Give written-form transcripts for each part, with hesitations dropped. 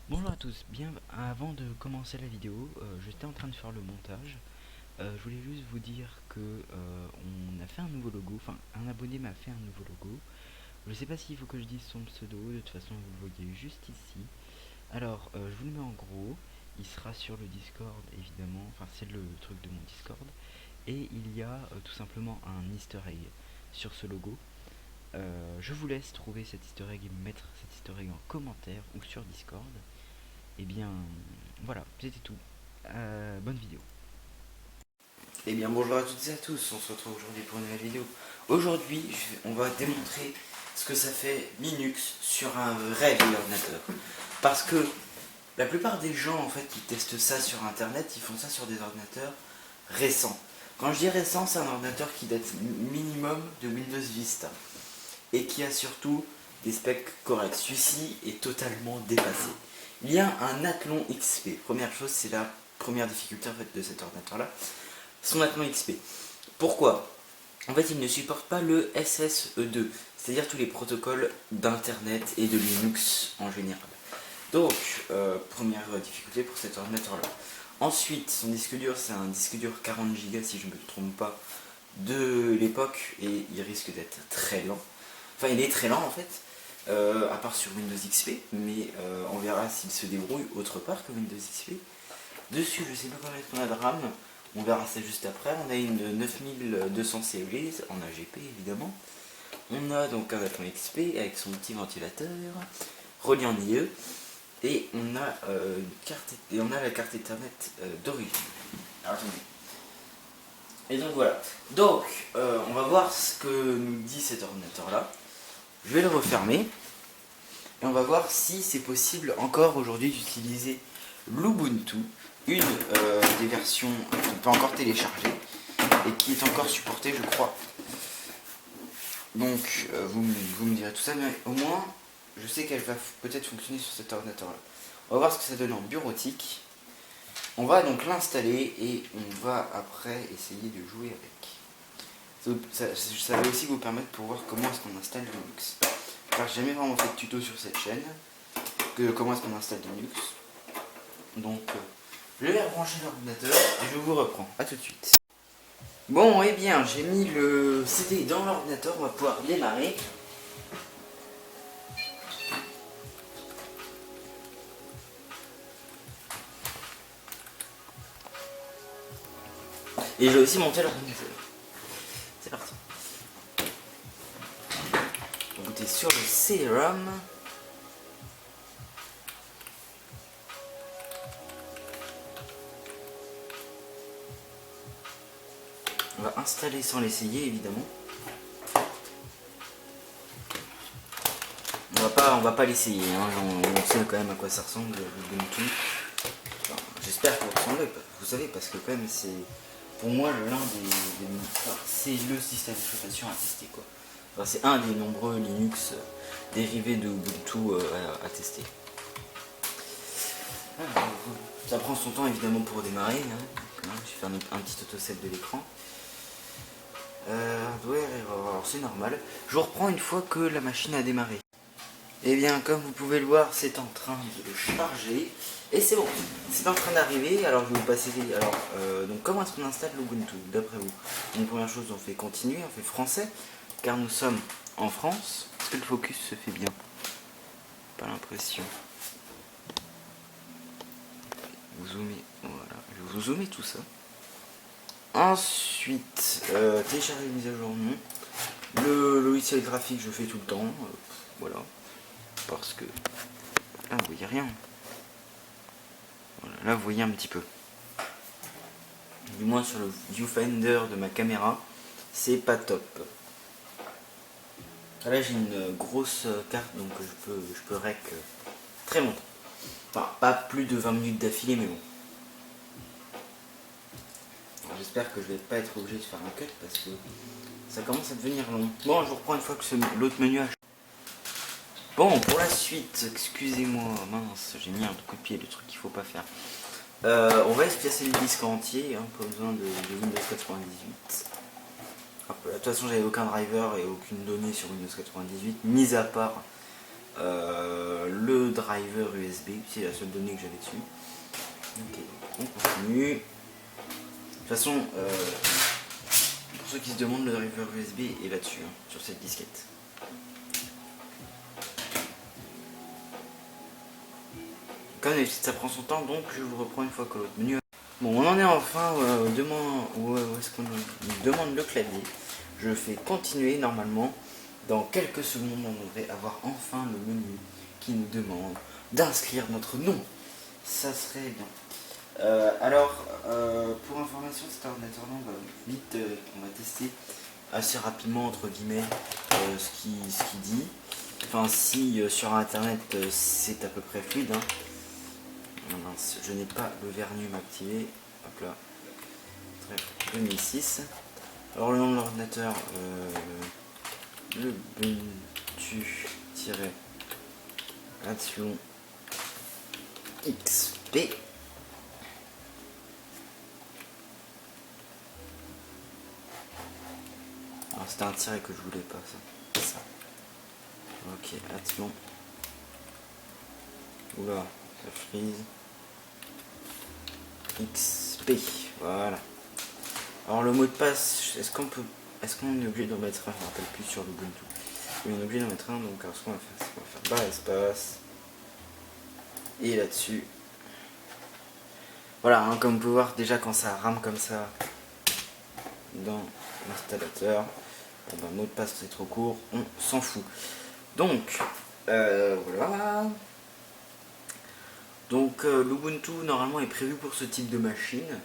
Bonjour à tous, bien avant de commencer la vidéo, j'étais en train de faire le montage. Je voulais juste vous dire que on a fait un nouveau logo, enfin un abonné m'a fait un nouveau logo. Je sais pas s'il faut que je dise son pseudo, de toute façon vous le voyez juste ici. Alors je vous le mets en gros, il sera sur le Discord évidemment, enfin c'est le truc de mon Discord. Et il y a tout simplement un easter egg sur ce logo. Je vous laisse trouver cet easter egg et mettre cet easter egg en commentaire ou sur Discord. Et bien voilà, c'était tout. Bonne vidéo. Eh bien bonjour à toutes et à tous, on se retrouve aujourd'hui pour une nouvelle vidéo. Aujourd'hui on va démontrer ce que ça fait Linux sur un vrai vieil ordinateur. Parce que la plupart des gens en fait qui testent ça sur internet, ils font ça sur des ordinateurs récents. Quand je dis récent, c'est un ordinateur qui date minimum de Windows Vista. Et qui a surtout des specs corrects. Celui-ci est totalement dépassé. Il y a un Athlon XP. Première chose, c'est la première difficulté en fait de cet ordinateur là. Son Athlon XP. Pourquoi? En fait, il ne supporte pas le SSE2, c'est-à-dire tous les protocoles d'internet et de Linux en général. Donc, première difficulté pour cet ordinateur-là. Ensuite, son disque dur, c'est un disque dur 40 Go si je ne me trompe pas, de l'époque, et il risque d'être très lent. Enfin, il est très lent en fait, à part sur Windows XP, mais on verra s'il se débrouille autre part que Windows XP. Dessus, je sais pas combien on a de RAM. On verra ça juste après. On a une 9200 series en AGP évidemment. On a donc un Athlon XP avec son petit ventilateur relié en IE. Et on a, la carte Ethernet d'origine. Alors attendez. Et donc voilà. Donc on va voir ce que nous dit cet ordinateur là. Je vais le refermer. Et on va voir si c'est possible encore aujourd'hui d'utiliser l'Ubuntu, une des versions qu'on peut encore télécharger et qui est encore supportée je crois. Donc vous me direz tout ça, mais au moins je sais qu'elle va peut-être fonctionner sur cet ordinateur là. On va voir ce que ça donne en bureautique. On va donc l'installer et on va après essayer de jouer avec. Ça va aussi vous permettre pour voir comment est-ce qu'on installe Linux. Car j'ai jamais vraiment fait de tuto sur cette chaîne, que comment est-ce qu'on installe Linux. Donc je vais rebrancher l'ordinateur et je vous reprends. A tout de suite. Bon, et bien, j'ai mis le CD dans l'ordinateur, on va pouvoir démarrer. Et j'ai aussi monté l'ordinateur. C'est parti. On va booter sur le CD-ROM. On va installer sans l'essayer évidemment. On va pas l'essayer, hein. On sait quand même à quoi ça ressemble le Ubuntu. Enfin, j'espère que vous savez parce que quand même c'est pour moi c'est le système d'exploitation à tester quoi. Enfin, c'est un des nombreux Linux dérivés de Ubuntu à tester. Alors, ça prend son temps évidemment pour démarrer. Hein. Je vais faire un petit autosave de l'écran. Alors c'est normal. Je reprends une fois que la machine a démarré. Et bien comme vous pouvez le voir, c'est en train de charger. Et c'est bon, c'est en train d'arriver. Alors je vais vous passer donc comment est-ce qu'on installe l'Ubuntu d'après vous? Donc première chose, on fait continuer, on fait français, car nous sommes en France. Est-ce que le focus se fait bien? Pas l'impression. Vous zoomez, voilà, je vais vous zoomer tout ça. Ensuite, télécharger une mise à jour, non. Le logiciel graphique, je fais tout le temps, voilà, parce que là vous voyez rien. Voilà, là vous voyez un petit peu. Du moins sur le viewfinder de ma caméra, c'est pas top. Là j'ai une grosse carte donc je peux rec très longtemps. Enfin pas plus de 20 minutes d'affilée mais bon. J'espère que je vais pas être obligé de faire un cut parce que ça commence à devenir long. Bon, je vous reprends une fois que l'autre menu a... Bon, pour la suite, excusez-moi, mince, j'ai mis un coup de pied, le truc qu'il faut pas faire. On va espacer le disque entier, hein, pas besoin de Windows 98. Hop, de toute façon, j'avais aucun driver et aucune donnée sur Windows 98, mis à part le driver USB, c'est la seule donnée que j'avais dessus. Ok, on continue. De toute façon, pour ceux qui se demandent, le driver USB est là-dessus, hein, sur cette disquette. Comme d'habitude, ça prend son temps, donc je vous reprends une fois que l'autre menu. Bon, on en est enfin où est-ce qu'on nous demande le clavier. Je fais continuer normalement. Dans quelques secondes, on devrait avoir enfin le menu qui nous demande d'inscrire notre nom. Ça serait bien. Pour information, cet ordinateur-là, on va vite, on va tester assez rapidement, entre guillemets, ce qu'il dit. Enfin, si sur internet c'est à peu près fluide. Hein. Mince, je n'ai pas le vernu activé. Hop là. Bref, 2006. Alors, le nom de l'ordinateur, le Ubuntu-Action XP. Alors c'était un tiret que je voulais pas, ça. Ok, Athlon. Oula, ça freeze. XP, voilà. Alors le mot de passe, est-ce qu'on est obligé d'en mettre un? Je ne me rappelle plus sur l'Ubuntu. Oui, on est obligé d'en mettre un, donc alors ce qu'on va faire, c'est qu'on va faire barre espace. Et là-dessus. Voilà, hein, comme vous pouvez voir, déjà quand ça rame comme ça dans l'installateur, mot de passe c'est trop court, on s'en fout. Donc, voilà. Donc l'Ubuntu normalement est prévu pour ce type de machine.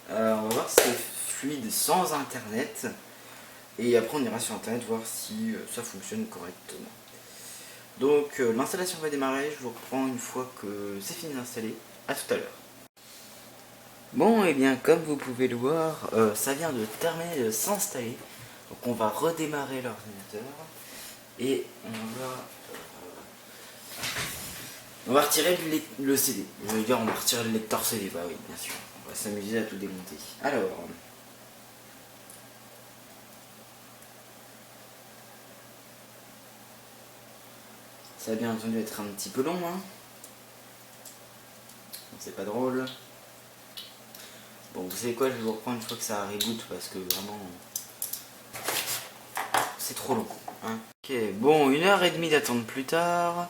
On va voir si c'est fluide sans internet. Et après on ira sur internet voir si ça fonctionne correctement. Donc l'installation va démarrer, je vous reprends une fois que c'est fini d'installer. A tout à l'heure. Bon, et bien comme vous pouvez le voir, ça vient de terminer de s'installer. Donc on va redémarrer l'ordinateur. Et on va retirer le CD. Je veux dire, on va retirer le lecteur CD. Bah oui, bien sûr. On va s'amuser à tout démonter. Alors. Ça a bien entendu être un petit peu long, hein. C'est pas drôle. Bon, vous savez quoi, je vais vous reprendre une fois que ça reboot parce que vraiment. C'est trop long. Hein. Ok, bon, 1h30 d'attente plus tard.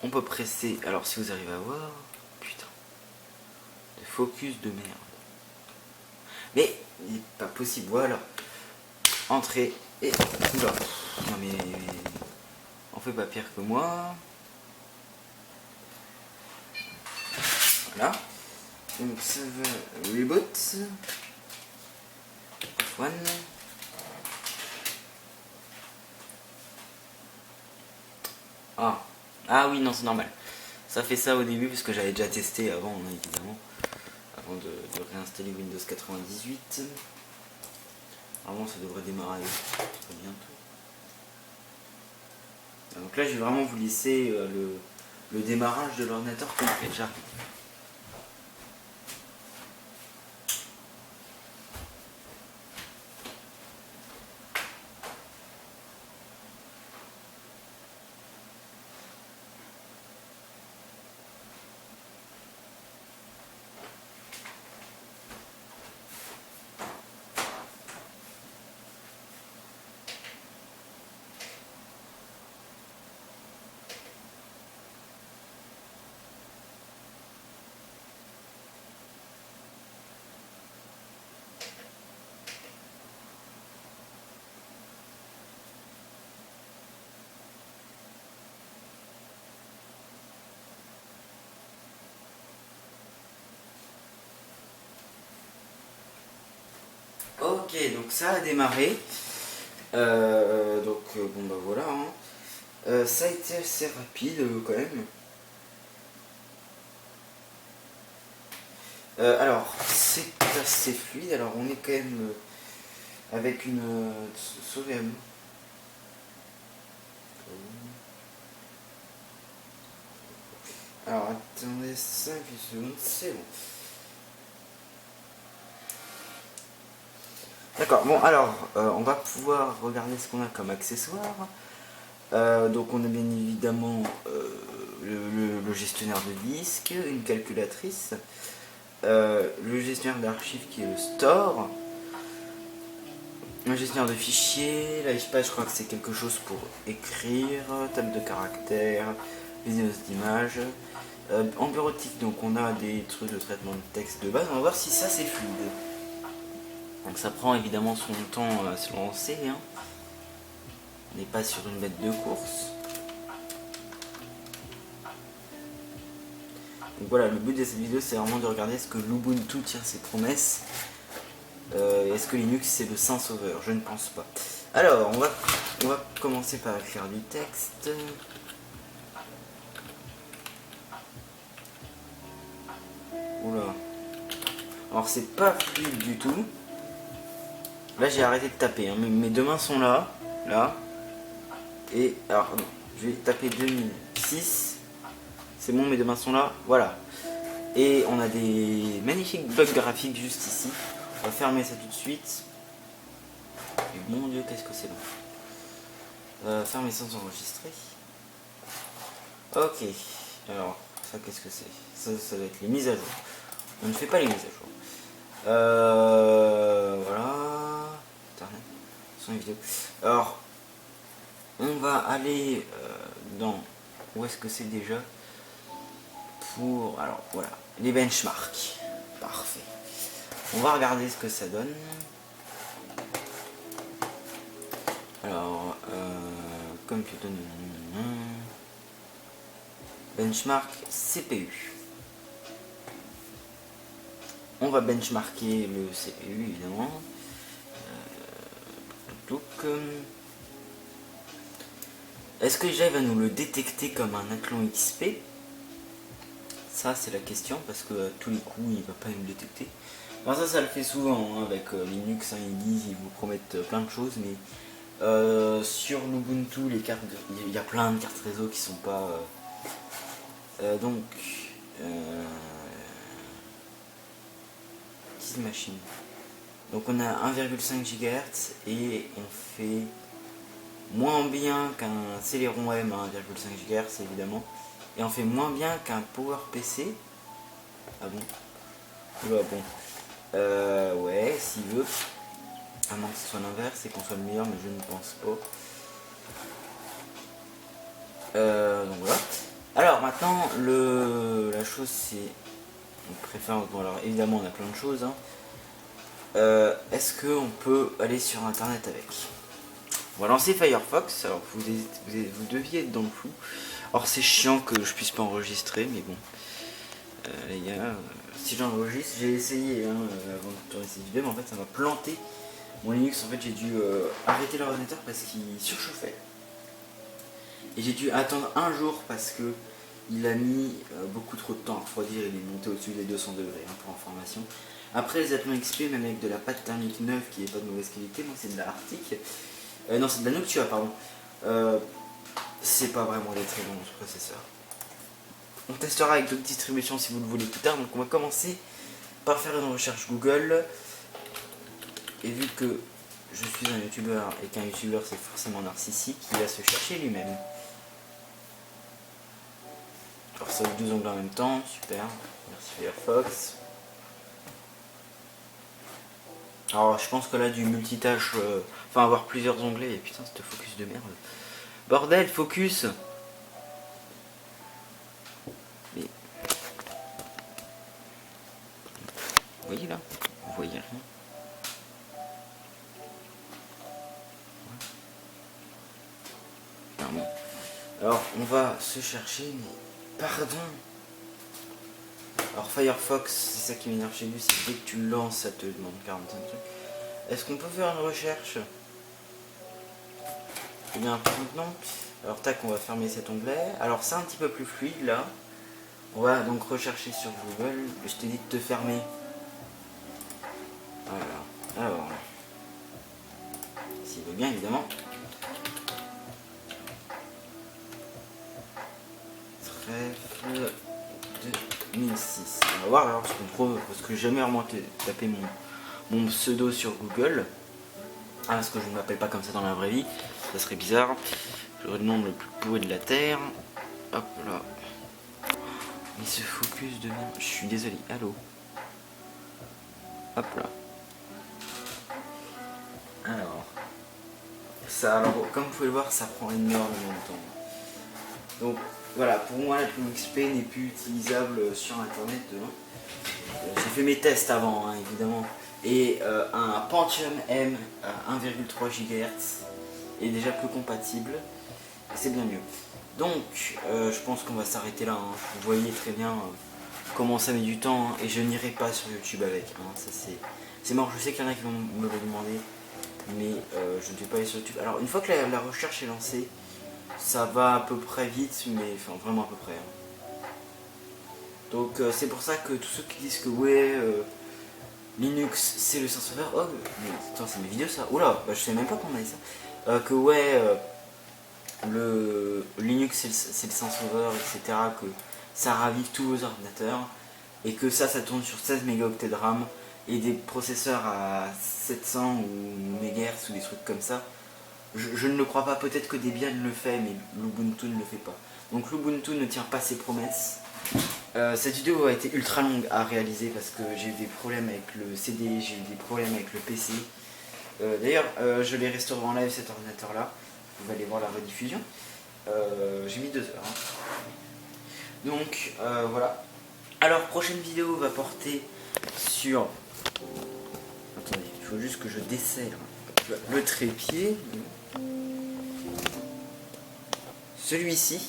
On peut presser. Alors, si vous arrivez à voir. Putain. De focus de merde. Mais, il n'est pas possible. Voilà. Entrée. Et. Oula. Non, mais. On fait pas pire que moi. Voilà. Donc, ça va. Reboot. One. Ah oui, non, c'est normal. Ça fait ça au début parce que j'avais déjà testé avant, évidemment. Avant de réinstaller Windows 98. Avant, ça devrait démarrer très bientôt. Donc là, je vais vraiment vous laisser le démarrage de l'ordinateur complet. J'arrive. Ok, donc ça a démarré. Bon bah voilà. Hein. Ça a été assez rapide quand même. Alors, c'est assez fluide. Alors, on est quand même avec une sauvegarde. Alors, attendez 5 secondes, c'est bon. D'accord, bon alors, on va pouvoir regarder ce qu'on a comme accessoire. Donc on a bien évidemment le gestionnaire de disques, une calculatrice, le gestionnaire d'archives qui est le store, un gestionnaire de fichiers, l'IFPad je crois que c'est quelque chose pour écrire, table de caractères, vidéos d'images. En bureautique donc on a des trucs de traitement de texte de base, on va voir si ça c'est fluide. Donc ça prend évidemment son temps à se lancer, hein. On n'est pas sur une bête de course. Donc voilà, le but de cette vidéo c'est vraiment de regarder est-ce que l'Ubuntu tient ses promesses. Est-ce que Linux c'est le saint sauveur? Je ne pense pas. Alors on va commencer par écrire du texte. Oula. Alors c'est pas fluide du tout. Là j'ai arrêté de taper, hein. Mes deux mains sont là. Et alors non, je vais taper 2006. C'est bon, mes deux mains sont là. Voilà. Et on a des magnifiques blocs graphiques juste ici. On va fermer ça tout de suite. Et mon dieu, qu'est-ce que c'est long. Fermer sans enregistrer. Ok. Alors, ça qu'est-ce que c'est? Ça va être les mises à jour. On ne fait pas les mises à jour. Voilà. Internet. Son vidéo. Alors, on va aller dans... Où est-ce que c'est déjà? Pour... Alors, voilà. Les benchmarks. Parfait. On va regarder ce que ça donne. Alors, computer... Benchmark CPU. On va benchmarker le CPU évidemment. Est-ce que déjà il va nous le détecter comme un Athlon XP? Ça c'est la question parce que à tous les coups il va pas nous le détecter. Alors ça le fait souvent hein, avec Linux, hein, ils vous promettent plein de choses, mais sur l'Ubuntu les cartes, il y a plein de cartes réseau qui sont pas donc petite machine. Donc on a 1,5 GHz et on fait moins bien qu'un Celeron M à 1,5 GHz évidemment, et on fait moins bien qu'un PowerPC. Ah bon? Bah bon. Ouais, s'il veut. À moins que ce soit l'inverse et qu'on soit le meilleur, mais je ne pense pas. Donc voilà. Alors maintenant, la chose c'est... On préfère... Bon alors évidemment on a plein de choses. Hein. Est-ce qu'on peut aller sur internet avec? On va lancer Firefox. Alors vous deviez être dans le flou. Alors c'est chiant que je puisse pas enregistrer, mais bon. Les gars, si j'enregistre, j'ai essayé hein, avant de tourner cette vidéo, mais en fait ça m'a planté. Mon Linux, en fait j'ai dû arrêter l'ordinateur parce qu'il surchauffait. Et j'ai dû attendre un jour parce que il a mis beaucoup trop de temps à refroidir. Il est monté au-dessus des 200 degrés hein, pour information. Après les Athlon XP, même avec de la pâte thermique neuve qui n'est pas de mauvaise qualité, moi c'est de la Arctic. Non, c'est de la Noctua, pardon. C'est pas vraiment des très bons processeurs. On testera avec d'autres distributions si vous le voulez plus tard. Donc on va commencer par faire une recherche Google. Et vu que je suis un youtubeur et qu'un youtubeur c'est forcément narcissique, il va se chercher lui-même. Alors ça ouvre 12 onglets en même temps, super. Merci Firefox. Alors je pense que là du multitâche, enfin avoir plusieurs onglets, et putain c'est focus de merde. Bordel, focus. Mais... Vous voyez là? Vous voyez rien. Ah, bon. Alors on va se chercher, mais pardon. Alors Firefox, c'est ça qui m'énerve chez lui, c'est dès que tu le lances, ça te demande 45 trucs. Est-ce qu'on peut faire une recherche? Eh bien maintenant, alors tac, on va fermer cet onglet. Alors c'est un petit peu plus fluide là. On va donc rechercher sur Google. Je t'ai dit de te fermer. Voilà. Alors, s'il veut bien évidemment. Trèfle 2006. On va voir alors ce qu'on trouve, parce que j'ai jamais vraiment tapé mon pseudo sur Google. Ah, parce que je ne m'appelle pas comme ça dans la vraie vie, ça serait bizarre. J'aurais le nom le plus pourri de la terre. Hop là. Il se focus de merde. Je suis désolé. Allô. Hop là. Alors. Ça, alors, comme vous pouvez le voir, ça prend énormément de temps. Donc voilà, pour moi la Plume XP n'est plus utilisable sur internet. J'ai fait mes tests avant, hein, évidemment. Et un Pentium M à 1,3 GHz est déjà plus compatible. C'est bien mieux. Donc je pense qu'on va s'arrêter là. Hein. Vous voyez très bien comment ça met du temps. Hein, et je n'irai pas sur YouTube avec. Hein. Ça c'est mort. Je sais qu'il y en a qui vont me le demander. Mais je ne vais pas aller sur YouTube. Alors une fois que la recherche est lancée, ça va à peu près vite, mais enfin vraiment à peu près. Hein. Donc c'est pour ça que tous ceux qui disent que ouais, Linux c'est le sauveur, oh mais attends c'est mes vidéos ça, oula, bah, je sais même pas qu'on a dit ça, que ouais, le Linux c'est le sauveur, etc., que ça ravive tous vos ordinateurs, et que ça tourne sur 16 mégaoctets de RAM, et des processeurs à 700 ou MHz ou des trucs comme ça. Je ne le crois pas, peut-être que Debian le fait, mais l'Ubuntu ne le fait pas. Donc l'Ubuntu ne tient pas ses promesses. Cette vidéo a été ultra longue à réaliser parce que j'ai eu des problèmes avec le CD, j'ai eu des problèmes avec le PC. D'ailleurs, je l'ai restauré en live cet ordinateur là. Vous allez voir la rediffusion. J'ai mis 2 heures. Hein. Donc voilà. Alors, prochaine vidéo va porter sur... Attendez, il faut juste que je desserre le trépied. Celui-ci.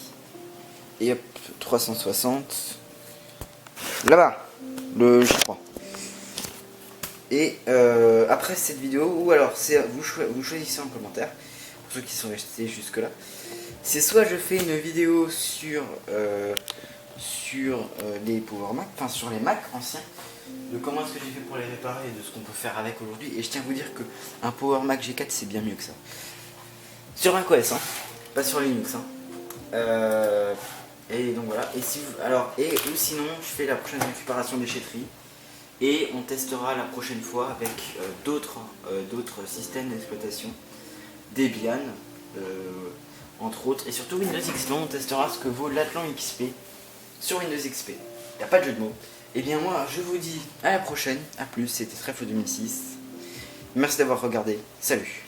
Et hop, 360. Là-bas, le J3. Et après cette vidéo, ou alors vous choisissez en commentaire, pour ceux qui sont restés jusque là, c'est soit je fais une vidéo sur les Power Mac, enfin sur les Mac anciens, de comment est-ce que j'ai fait pour les réparer et de ce qu'on peut faire avec aujourd'hui. Et je tiens à vous dire que un Power Mac G4 c'est bien mieux que ça. Sur macOS, hein, pas sur Linux. Hein. Et donc voilà. Et si vous, alors ou sinon je fais la prochaine récupération déchetterie. Et on testera la prochaine fois avec d'autres systèmes d'exploitation, Debian, entre autres, et surtout Windows XP. On testera ce que vaut l'Atlan XP sur Windows XP. Il n'y a pas de jeu de mots. Et bien moi, je vous dis à la prochaine, à plus, c'était Trèfle 2006. Merci d'avoir regardé, salut.